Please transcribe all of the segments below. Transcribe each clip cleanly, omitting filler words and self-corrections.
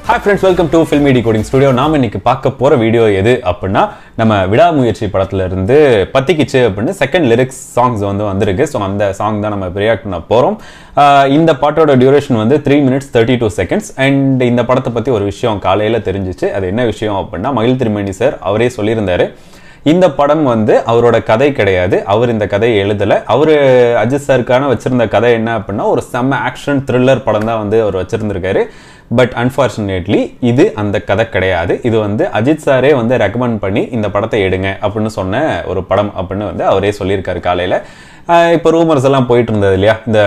Hi friends, welcome to Filmy Decoding Studio. நாம இன்னைக்கு பார்க்க போற வீடியோ எது அப்படின்னா நம்ம விடாமுயற்சி படத்துல இருந்து பத்திக்கிச்சு அப்படின்னு செகண்ட் லிரிக்ஸ் சாங்ஸ் வந்திருக்கு. ஸோ அந்த சாங் தான் நம்ம ரியாக்ட் பண்ண போறோம். இந்த பாட்டோட டியூரேஷன் 3 minutes 32 seconds. அண்ட் இந்த படத்தை பத்தி ஒரு விஷயம் காலையில தெரிஞ்சிச்சு. அது என்ன விஷயம் அப்படின்னா மகிழ் திருமேனி சார் அவரே சொல்லியிருந்தாரு. இந்த படம் அவரோட கதை கிடையாது. அவர் இந்த கதையை எழுதலை. அவர் அஜித் சாருக்கான வச்சிருந்த கதை என்ன அப்படின்னா ஒரு செம்ம ஆக்ஷன் த்ரில்லர் படம் தான் அவர் வச்சிருந்திருக்காரு. பட் அன்ஃபார்ச்சுனேட்லி இது அந்த கதை கிடையாது. இது அஜித் சாரே ரெக்கமெண்ட் பண்ணி இந்த படத்தை எடுங்க அப்படின்னு சொன்ன ஒரு படம் அப்படின்னு அவரே சொல்லியிருக்காரு காலையில். இப்போ ரூமர்ஸ் எல்லாம் போயிட்டு இருந்தது இல்லையா, இந்த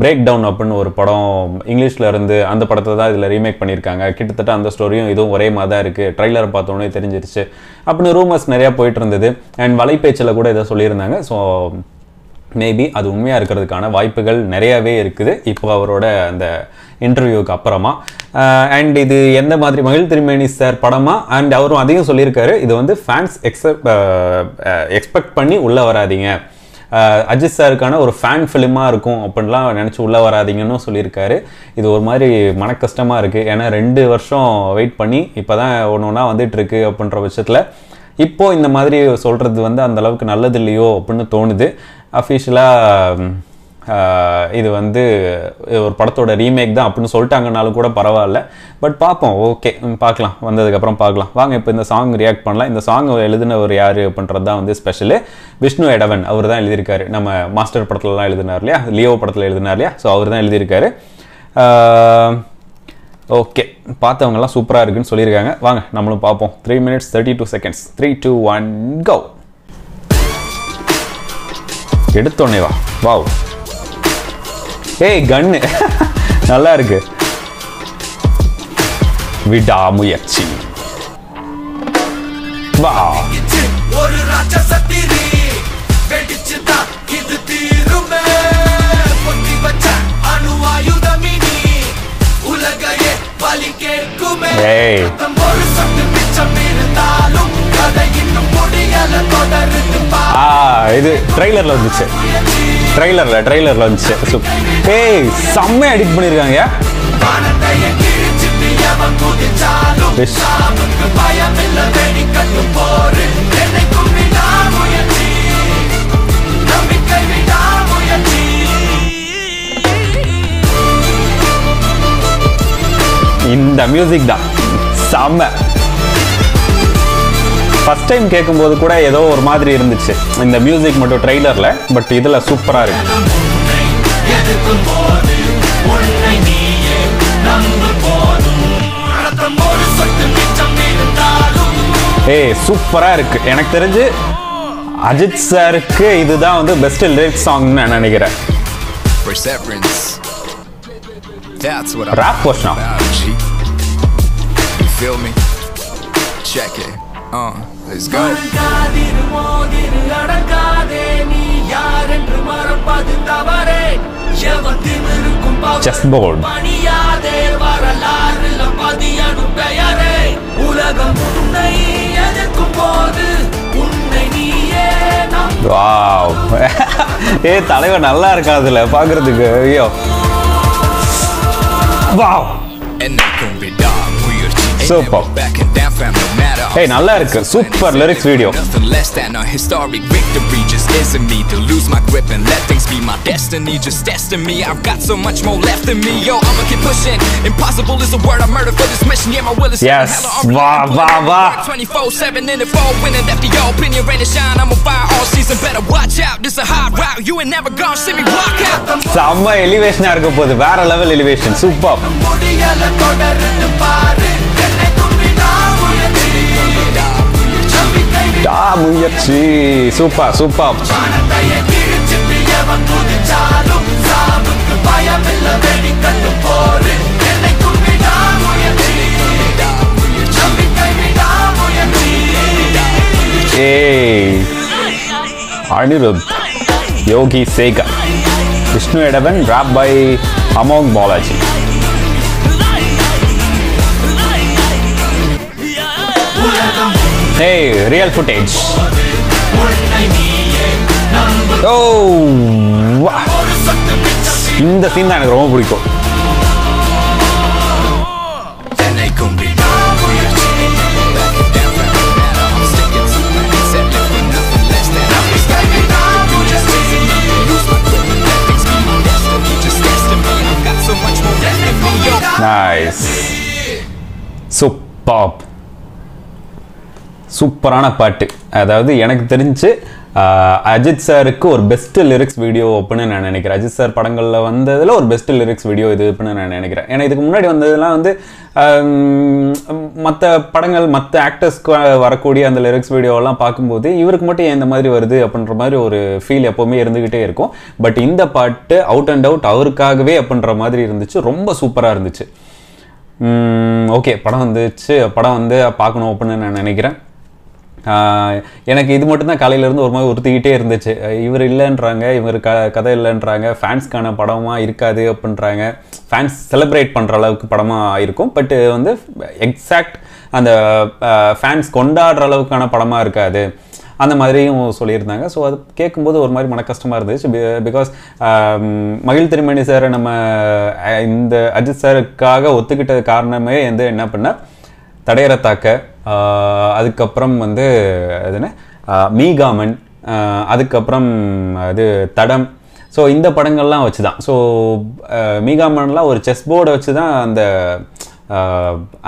பிரேக் டவுன் அப்படின்னு ஒரு படம் இங்கிலீஷில் இருந்து அந்த படத்தை தான் இதில் ரீமேக் பண்ணியிருக்காங்க. கிட்டத்தட்ட அந்த ஸ்டோரியும் இதுவும் ஒரே மாதிரி தான் இருக்குது, ட்ரைலரை பார்த்தோன்னே தெரிஞ்சிருச்சு அப்படின்னு ரூமர்ஸ் நிறையா போயிட்டு இருந்தது. அண்ட் வலைப்பேச்சில் கூட இதை சொல்லியிருந்தாங்க. ஸோ மேபி அது உண்மையாக இருக்கிறதுக்கான வாய்ப்புகள் நிறையாவே இருக்குது இப்போ அவரோட அந்த இன்டர்வியூக்கு அப்புறமா. அண்ட் இது எந்த மாதிரி மகிழ் திருமேனி சார் படமா, அண்ட் அவரும் அதையும் சொல்லியிருக்காரு, இது ஃபேன்ஸ் எக்ஸ்பெக்ட் பண்ணி உள்ளே வராதிங்க, அஜித் சாருக்கான ஒரு ஃபேன் ஃபிலிமாக இருக்கும் அப்படின்லாம் நினச்சி உள்ளே வராதிங்கன்னு சொல்லியிருக்காரு. இது ஒரு மாதிரி மன கஷ்டமாக இருக்குது. ஏன்னா 2 வருஷம் வெயிட் பண்ணி இப்போ தான் ஒன்று ஒன்றா வந்துட்டுருக்கு அப்படின்ற பட்சத்தில் இப்போது இந்த மாதிரி சொல்கிறது அந்த அளவுக்கு நல்லது இல்லையோ அப்படின்னு தோணுது. அஃபிஷியலாக இது ஒரு படத்தோட ரீமேக் தான் அப்படின்னு சொல்லிட்டாங்கனாலும் கூட பரவாயில்ல. பட் பார்ப்போம், ஓகே பார்க்கலாம், வந்ததுக்கப்புறம் பார்க்கலாம். வாங்க இப்போ இந்த சாங் ரியாக்ட் பண்ணலாம். இந்த சாங் எழுதினவர் யார் அப்படின்றது தான் ஸ்பெஷலு. விஷ்ணு எடவன் அவர் தான் எழுதியிருக்காரு. நம்ம மாஸ்டர் படத்துலலாம் எழுதினார் இல்லையா, லியோ படத்தில் எழுதினார் இல்லையா, ஸோ அவர் தான் எழுதியிருக்காரு. ஓகே, பார்த்தவங்கலாம் சூப்பராக இருக்குன்னு சொல்லியிருக்காங்க. வாங்க நம்மளும் பார்ப்போம். 3 minutes 32 seconds. 3, 2, 1 go. எடுத்தோன்னே வா. வாவ், ஏய் கன்னு நல்லா இருக்கு. விடாமுயற்சி. வா ஒரு ராட்சசத்திரி வெடிச்சுதா இது தீருமே பொத்தி வச்ச அணு ஆயுதமினி உலகையே பலி கேக்குமே. ஏய் ஒரு சத்து மிச்சம் இருந்தாலும் கதை இன்னும் முடியல தொடருது. இது ட்ரைலர்ல வந்துச்சு. ட்ரைலர்ல வந்துச்சு. ஏய் செம்ம எடிட் பண்ணிருக்காங்க. இந்த மியூசிக் தான் செம்ம. ஃபர்ஸ்ட் டைம் கேட்கும்போது கூட ஏதோ ஒரு மாதிரி இருந்துச்சு இந்த மியூசிக் மட்டும் ட்ரெய்லர்ல. பட் இதுல சூப்பரா இருக்கு. ஏய் சூப்பரா இருக்கு. எனக்கு தெரிஞ்சு அஜித் சாருக்கு இதுதான் பெஸ்ட் லிரிக்ஸ் சாங்னு நான் நினைக்கிறேன். Rap portion. Check it. Let's go. Chessboard. Wow. ஏ தலைவர் நல்லா இருக்கா அதுல பாக்குறதுக்கு. ஐயோ wow. சூப்பர். Hey, நல்லா இருக்கு. Super lyrics video. Yes. வா வா வா. செம்ம எலிவேஷனா இருக்க போகுது. வேற லெவல் எலிவேஷன். சூப்பர். முயற்சி. Super super. Anirudh, Yogi Sekar, Vishnu Edavan, rap by Amogh Balaji. Hey, real footage. Oh, wow. இந்த சீன் தான் எனக்கு ரொம்ப பிடிக்கும். பாப் சூப்பரான பாட்டு. அதாவது எனக்கு தெரிஞ்சு அஜித் சாருக்கு ஒரு பெஸ்ட் லிரிக்ஸ் வீடியோ அப்படின்னு நான் நினைக்கிறேன். அஜித் சார் படங்களில் வந்ததில் ஒரு பெஸ்ட் லிரிக்ஸ் வீடியோ இது அப்படின்னு நான் நினைக்கிறேன். ஏன்னா இதுக்கு முன்னாடி வந்ததெல்லாம் வந்து மற்ற படங்கள் மற்ற ஆக்டர்ஸ்க்கு வரக்கூடிய அந்த லிரிக்ஸ் வீடியோவெல்லாம் பார்க்கும்போது இவருக்கு மட்டும் ஏன் இந்த மாதிரி வருது அப்படின்ற மாதிரி ஒரு ஃபீல் எப்போவுமே இருந்துக்கிட்டே இருக்கும். பட் இந்த பாட்டு அவுட் அண்ட் அவுட் அவருக்காகவே அப்படின்ற மாதிரி இருந்துச்சு. ரொம்ப சூப்பராக இருந்துச்சு. ஓகே, படம் வந்துச்சு, படம் வந்து பார்க்கணும் அப்படின்னு நான் நினைக்கிறேன். எனக்கு இது மட்டும்தான் காலையிலேருந்து ஒரு மாதிரி உறுத்திக்கிட்டே இருந்துச்சு. இவர் இல்லைன்றாங்க, இவர் கதை இல்லைன்றாங்க, ஃபேன்ஸ்க்கான படமாக இருக்காது அப்படின்றாங்க. ஃபேன்ஸ் செலிப்ரேட் பண்ணுற அளவுக்கு படமாக இருக்கும், பட் வந்து எக்ஸாக்ட் அந்த ஃபேன்ஸ் கொண்டாடுற அளவுக்கான படமாக இருக்காது அந்த மாதிரியும் சொல்லியிருந்தாங்க. ஸோ அது கேட்கும்போது ஒரு மாதிரி மன கஷ்டமாக இருந்துச்சு. பிகாஸ் மகிழ் திருமணி சாரை நம்ம இந்த அஜித் சாருக்காக ஒத்துக்கிட்டது காரணமே வந்து என்ன பண்ணால் தடையறத்தாக்க, அதுக்கப்புறம் வந்து அதுன்னு மீகாமன், அதுக்கப்புறம் அது தடம். ஸோ இந்த படங்கள்லாம் வச்சு தான். ஸோ மீகாமன்லாம் ஒரு செஸ் போர்டை வச்சு தான்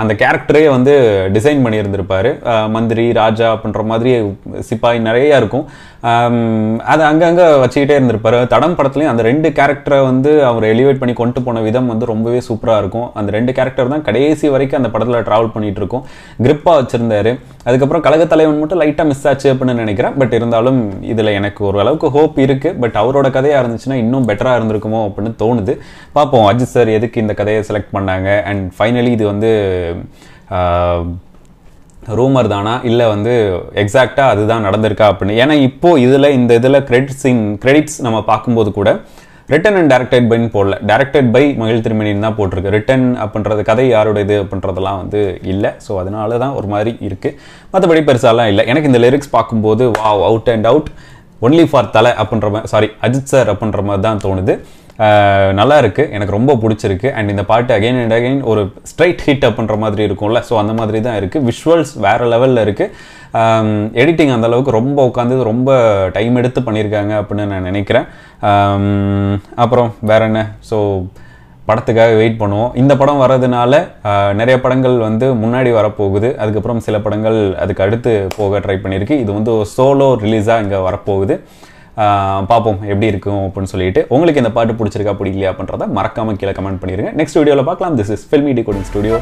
அந்த கேரக்டரே வந்து டிசைன் பண்ணியிருந்திருப்பார். மந்திரி ராஜா அப்படின்ற மாதிரி சிப்பாய் நிறையா இருக்கும். அதை அங்கங்கே வச்சுக்கிட்டே இருந்திருப்பார். தடம் படத்துலையும் அந்த 2 கேரக்டரை வந்து அவர் எலிவேட் பண்ணி கொண்டு போன விதம் வந்து ரொம்பவே சூப்பராக இருக்கும். அந்த 2 கேரக்டர் தான் கடைசி வரைக்கும் அந்த படத்தில் ட்ராவல் பண்ணிகிட்டு இருக்கும். கிரிப்பாக வச்சுருந்தாரு. அதுக்கப்புறம் கழகத்தலைவன் மட்டும் லைட்டாக மிஸ் ஆச்சு அப்படின்னு நினைக்கிறேன். பட் இருந்தாலும் இதில் எனக்கு ஓரளவுக்கு ஹோப் இருக்குது. பட் அவரோட கதையாக இருந்துச்சுன்னா இன்னும் பெட்டராக இருந்திருக்குமோ அப்படின்னு தோணுது. பார்ப்போம் அஜித் சார் எதுக்கு இந்த கதையை செலக்ட் பண்ணாங்க. அண்ட் ஃபைனலி இது வந்து ரூமர் தானா இல்லை வந்து எக்ஸாக்டாக அதுதான் நடந்திருக்கா அப்படின்னு. ஏன்னா இப்போது இந்த இதில் கிரெடிட்ஸ் நம்ம பார்க்கும்போது கூட ரிட்டன் அண்ட் டைரக்டட் பைன்னு போடல, டைரக்டட் பை மகிழ் திருமணின்னு தான் போட்டிருக்கு. ரிட்டன் அப்படின்றது கதை யாரோட இது அப்படின்றதெல்லாம் வந்து இல்லை. ஸோ அதனால தான் ஒரு மாதிரி இருக்குது. மற்றபடி பெருசாலாம் இல்லை. எனக்கு இந்த லிரிக்ஸ் பார்க்கும்போது wow, out and out, only for தலை அப்படின்ற மாதிரி, அஜித் சார் அப்படின்ற மாதிரி தான் தோணுது. நல்லா இருக்குது, எனக்கு ரொம்ப பிடிச்சிருக்கு. அண்ட் இந்த பாட்டு அகைன் அண்ட் அகைன் ஒரு ஸ்ட்ரைட் ஹிட் அப்படின்ற மாதிரி இருக்கும்ல, ஸோ அந்த மாதிரி தான் இருக்குது. விஷுவல்ஸ் வேறு லெவலில் இருக்குது. எடிட்டிங் அந்தளவுக்கு ரொம்ப உட்காந்து ரொம்ப டைம் எடுத்து பண்ணியிருக்காங்க அப்படின்னு நான் நினைக்கிறேன். அப்புறம் வேறு என்ன, ஸோ படத்துக்காக வெயிட் பண்ணுவோம். இந்த படம் வர்றதுனால நிறைய படங்கள் வந்து முன்னாடி வரப்போகுது. அதுக்கப்புறம் சில படங்கள் அதுக்கு அடுத்து போக ட்ரை பண்ணியிருக்கு. இது வந்து சோலோ ரிலீஸாக இங்கே வரப்போகுது. பார்ப்போம் எப்படி இருக்கும் அப்படின்னு சொல்லிட்டு. உங்களுக்கு இந்த பாட்டு பிடிச்சிருக்கா பிடிக்கலையா அப்படின்றத மறக்காமல் கீழே கமெண்ட் பண்ணிடுங்க. நெக்ஸ்ட் வீடியோவில் பார்க்கலாம். This is filmi decoding studio.